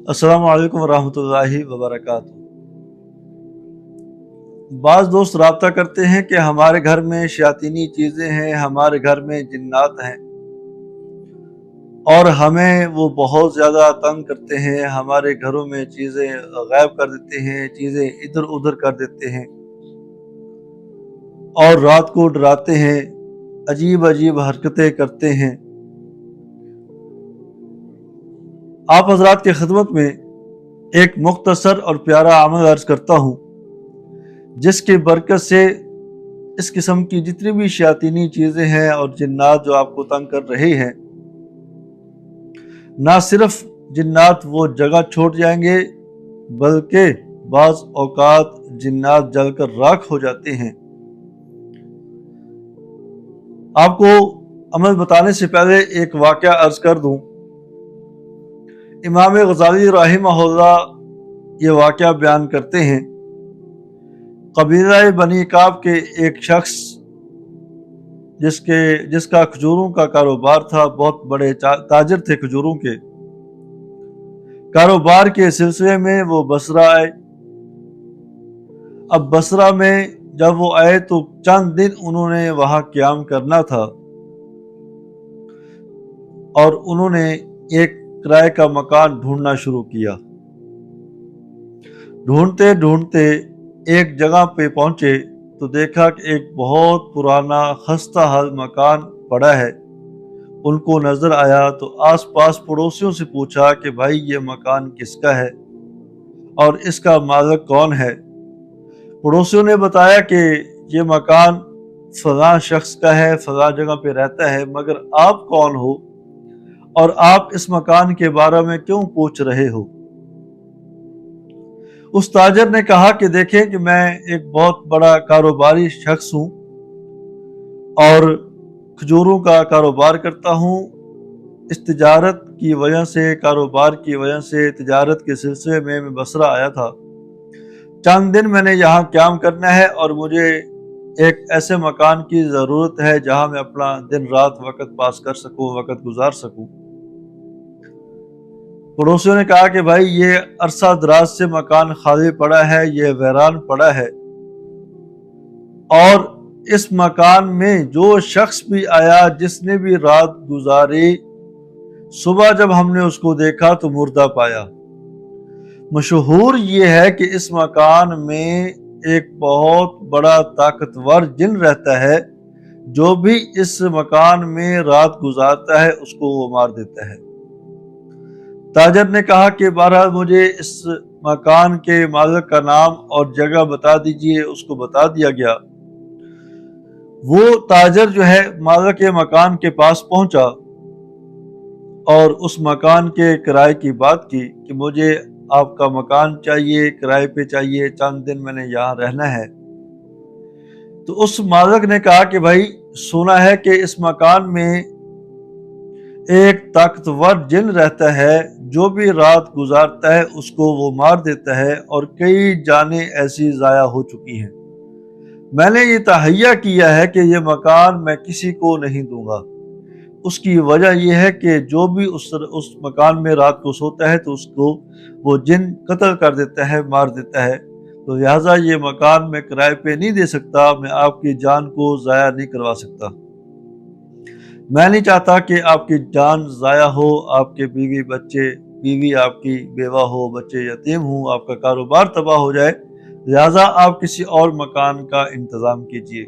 अस्सलाम वालेकुम रहमतुल्लाहि वबरकातुहू। बाज़ दोस्त राब्ता करते हैं कि हमारे घर में शयातीनी चीज़ें हैं, हमारे घर में जिन्नात हैं और हमें वो बहुत ज़्यादा तंग करते हैं। हमारे घरों में चीज़ें गायब कर देते हैं, चीज़ें इधर उधर कर देते हैं और रात को डराते हैं, अजीब अजीब हरकतें करते हैं। आप हज़रात की खिदमत में एक मुख्तसर और प्यारा अमल अर्ज़ करता हूँ, जिसकी बरकत से इस किस्म की जितनी भी शयातीनी चीज़ें हैं और जिन्नात जो आपको तंग कर रहे हैं, ना सिर्फ जिन्नात वो जगह छोड़ जाएंगे, बल्कि बाज़ औकात जिन्नात जलकर राख हो जाते हैं। आपको अमल बताने से पहले एक वाक़या अर्ज़ कर दूँ। इमाम गज़ाली रहमहुल्लाह ये वाक़या बयान करते हैं। कबीला बनी काब के एक शख्स जिसका खजूरों का कारोबार था, बहुत बड़े ताजिर थे खजूरों के। कारोबार के सिलसिले में वो बसरा आए। अब बसरा में जब वो आए तो चंद दिन उन्होंने वहाँ क़याम करना था और उन्होंने एक किराए का मकान ढूंढना शुरू किया। ढूंढते ढूंढते एक जगह पे पहुंचे तो देखा कि एक बहुत पुराना खस्ता हाल मकान पड़ा है। उनको नजर आया तो आसपास पड़ोसियों से पूछा कि भाई ये मकान किसका है और इसका मालिक कौन है। पड़ोसियों ने बताया कि ये मकान फलां शख्स का है, फलां जगह पे रहता है, मगर आप कौन हो और आप इस मकान के बारे में क्यों पूछ रहे हो। उस ताजर ने कहा कि देखें कि मैं एक बहुत बड़ा कारोबारी शख्स हूँ और खजूरों का कारोबार करता हूँ। इस तिजारत की वजह से, कारोबार की वजह से, तिजारत के सिलसिले में मैं बसरा आया था। चंद दिन मैंने यहाँ क़याम करना है और मुझे एक ऐसे मकान की ज़रूरत है जहाँ मैं अपना दिन रात वक़्त पास कर सकूँ, वक़्त गुजार सकूँ। पड़ोसियों ने कहा कि भाई ये अरसा दराज से मकान खाली पड़ा है, ये वीरान पड़ा है और इस मकान में जो शख्स भी आया, जिसने भी रात गुजारी, सुबह जब हमने उसको देखा तो मुर्दा पाया। मशहूर ये है कि इस मकान में एक बहुत बड़ा ताकतवर जिन रहता है, जो भी इस मकान में रात गुजारता है उसको वो मार देता है। ताजर ने कहा कि बहरहाल मुझे इस मकान के मालिक का नाम और जगह बता दीजिए। उसको बता दिया गया। वो ताजर जो है मालिक के मकान के पास पहुंचा और उस मकान के किराए की बात की कि मुझे आपका मकान चाहिए, किराए पे चाहिए, चंद दिन मैंने यहाँ रहना है। तो उस मालिक ने कहा कि भाई सुना है कि इस मकान में एक ताकतवर जिन रहता है, जो भी रात गुजारता है उसको वो मार देता है और कई जानें ऐसी ज़ाया हो चुकी हैं। मैंने ये तहैया किया है कि ये मकान मैं किसी को नहीं दूंगा। उसकी वजह यह है कि जो भी उस मकान में रात को सोता है तो उसको वो जिन कत्ल कर देता है, मार देता है। तो लिहाजा ये मकान मैं किराए पे नहीं दे सकता, मैं आपकी जान को ज़ाया नहीं करवा सकता। मैं नहीं चाहता कि आपकी जान ज़ाया हो, आपके बीवी बच्चे, बीवी आपकी बेवा हो, बच्चे यतीम हो, आपका कारोबार तबाह हो जाए, लिहाजा आप किसी और मकान का इंतज़ाम कीजिए।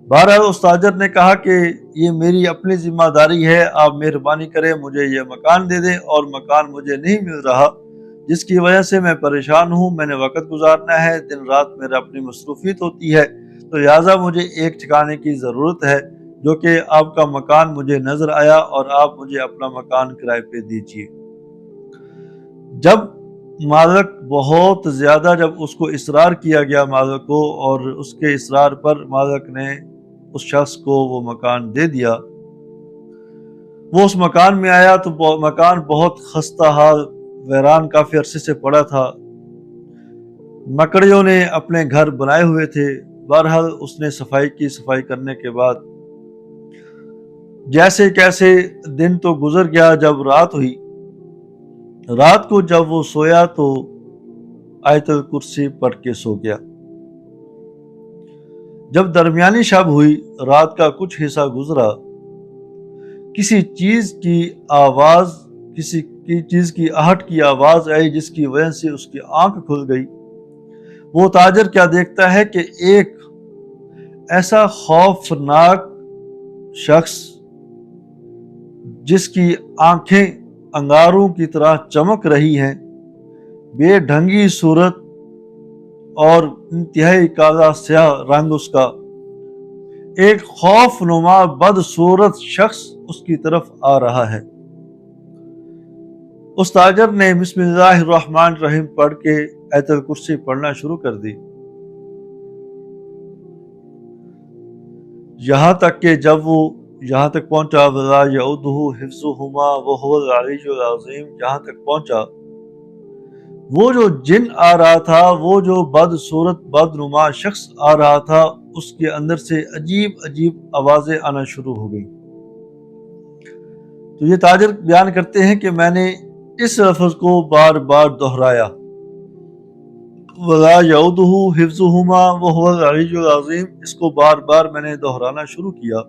बहरहाल उस ताजर ने कहा कि ये मेरी अपनी जिम्मेदारी है, आप मेहरबानी करें मुझे ये मकान दे दें और मकान मुझे नहीं मिल रहा, जिसकी वजह से मैं परेशान हूँ। मैंने वक़्त गुजारना है, दिन रात मेरा अपनी मसरूफियत होती है, तो लिहाजा मुझे एक ठिकाने की ज़रूरत है, जो कि आपका मकान मुझे नज़र आया और आप मुझे अपना मकान किराए पे दीजिए। जब मालिक बहुत ज़्यादा, जब उसको इसरार किया गया मालिक को और उसके इसरार पर मालिक ने उस शख्स को वो मकान दे दिया। वो उस मकान में आया तो मकान बहुत खस्ता हाल, वीरान काफ़ी अरसे से पड़ा था। मकड़ियों ने अपने घर बनाए हुए थे। बहरहाल उसने सफाई की। सफाई करने के बाद जैसे कैसे दिन तो गुजर गया। जब रात हुई रात को जब वो सोया तो आयतल कुर्सी पढ़ के सो गया। जब दरमियानी शब हुई, रात का कुछ हिस्सा गुजरा, किसी चीज की आहट की आवाज आई जिसकी वजह से उसकी आंख खुल गई। वो ताजर क्या देखता है कि एक ऐसा खौफनाक शख्स जिसकी आंखें अंगारों की तरह चमक रही हैं, बेढंगी सूरत और इंतहाई काला स्याह रंग उसका, एक खौफनुमा बदसूरत शख्स उसकी तरफ आ रहा है। उस ताजर ने बिस्मिल्लाहिर्रहमानिर्रहीम पढ़ के आयतल कुर्सी पढ़ना शुरू कर दी, यहाँ तक कि जब वो यहाँ तक पहुंचा वला यऊदुहु हिफ्ज़ुहुमा व हुवल अलीयुल अज़ीम, यहाँ तक पहुंचा, वो जो जिन आ रहा था, वो जो बदसूरत बदनुमा शख्स आ रहा था, उसके अंदर से अजीब अजीब आवाजें आना शुरू हो गई। तो ये ताजर बयान करते हैं कि मैंने इस लफ्ज़ को बार बार दोहराया, वला यऊदुहु हिफ्ज़ुहुमा व हुवल अलीयुल अज़ीम, इसको बार बार मैंने दोहराना शुरू किया।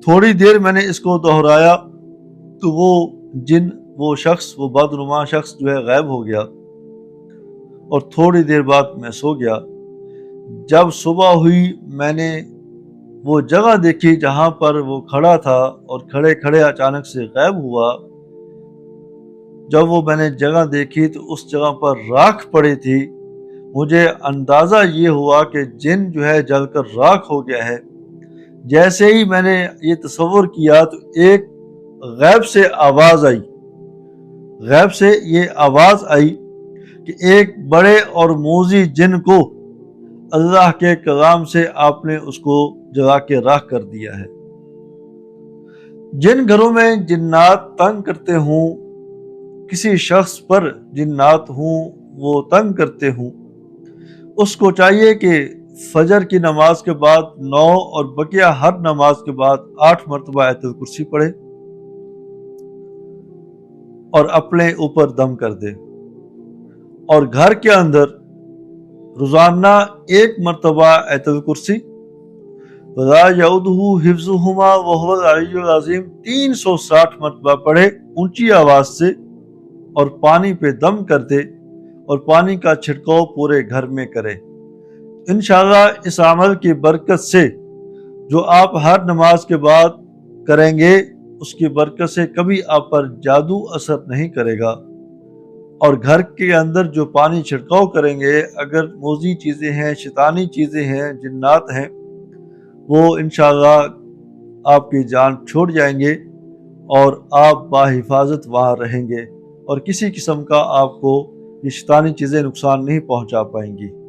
थोड़ी देर मैंने इसको दोहराया तो वो जिन, वो शख्स, वो बदनुमा शख्स जो है गायब हो गया और थोड़ी देर बाद मैं सो गया। जब सुबह हुई, मैंने वो जगह देखी जहां पर वो खड़ा था और खड़े खड़े अचानक से गायब हुआ। जब वो मैंने जगह देखी तो उस जगह पर राख पड़ी थी। मुझे अंदाजा ये हुआ कि जिन जो है जलकर राख हो गया है। जैसे ही मैंने ये तस्वर किया तो एक गैब से आवाज आई, गैब से ये आवाज आई कि एक बड़े और मोजी जिन को अल्लाह के कलाम से आपने उसको जला के राख कर दिया है। जिन घरों में जिन्नात तंग करते हूँ, किसी शख्स पर जिन्नात हूँ वो तंग करते हूँ, उसको चाहिए कि फजर की नमाज के बाद 9 और बकिया हर नमाज के बाद 8 मरतबा आयतल कुर्सी पढ़े और अपने ऊपर दम कर दे, और घर के अंदर रोजाना 1 मरतबा आयतल कुर्सी, वला यऊदुहु हिफ्ज़ुहुमा व हुवल अलीयुल अज़ीम 360 मरतबा पढ़े ऊंची आवाज से, और पानी पे दम कर दे और पानी का छिड़काव पूरे घर में करे। इंशाअल्लाह इस अमल की बरकत से जो आप हर नमाज के बाद करेंगे, उसकी बरकत से कभी आप पर जादू असर नहीं करेगा। और घर के अंदर जो पानी छिड़काव करेंगे, अगर मोजी चीज़ें हैं, शैतानी चीज़ें हैं, जिन्नात हैं, वो इंशाअल्लाह आपकी जान छोड़ जाएंगे और आप बाहिफाजत वहाँ रहेंगे और किसी किस्म का आपको ये शैतानी चीज़ें नुकसान नहीं पहुँचा पाएंगी।